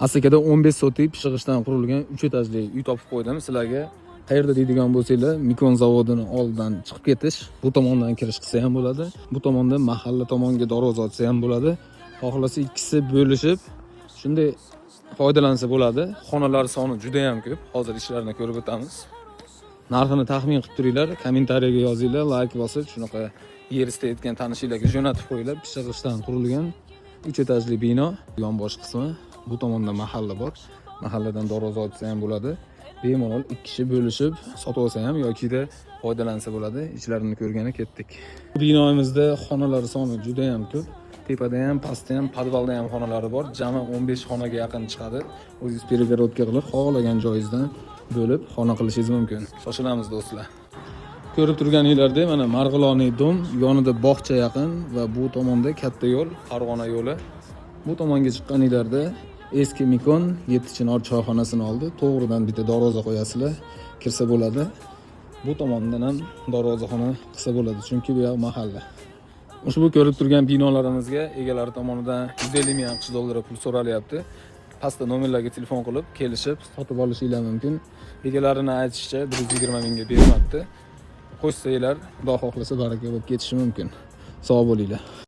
Asakada 15 sotik pishig'ichdan qurilgan 3 etajli uy topib qo'ydim sizlarga. Qayerda deydigan bo'lsanglar, Mikon zavodini oldidan chiqib ketish, bu tomondan kirish qilsa ham bo'ladi. Bu tomondan mahalla tomonga darvoza ochsa ham bo'ladi. Xohlasa ikkisi bo'lishib, shunday foydalansa bo'ladi. Xonalar soni juda ham ko'p. Hozir ishlarini ko'rib o'tamiz. Narxini taxmin qilib turinglar, kommentariyaga yozinglar, like bosib, shunaqa yer istayotgan tanishinglarga jo'natib qo'yinglar. Pishig'ichdan qurilgan 3 etajli bino, yonbosh qismi. Bu tomonda mahalla bor. Mahalladan darvoza ochsa ham bo'ladi. Bemalol ikki kishi bo'lishib sotib olsa ham yoki-da foydalansa bo'ladi. Ichlarini ko'rgani ketdik. Binomizda xonalar soni juda ham ko'p. Tepada ham, pastda ham, podvalda ham xonalari bor. Jami 15 xonaga yaqin chiqadi. O'zingiz перегородка qilib, xohlagan joyingizdan bo'lib xona qilishingiz mumkin. Shoshilamiz do'stlar. Ko'rib turganingizlarda mana Marg'iloniy dom, yonida bog'cha yaqin va bu tomonda katta yo'l, Farg'ona yo'li. Bu tomonga chiqqaningizlarda eski Mikon 7-chinor choyxonasini oldi. To'g'ridan bitta darvoza qo'yasizlar, kirsa bo'ladi. Bu tomondan ham darvozaxona qilsa bo'ladi, chunki bu yoq mahalla. Ushbu ko'rib turgan binolarimizga egalari tomonidan 150 ming AQSh dollari pul so'ralyapti. Pastda nomerlarga telefon qilib, kelishib, sotib olishingiz mumkin. Egalarini aytishicha 120 mingga bermoqda. Qo'shsanglar, Xudo xohlasa baraka bo'lib ketishi mumkin. Sog' bo'linglar.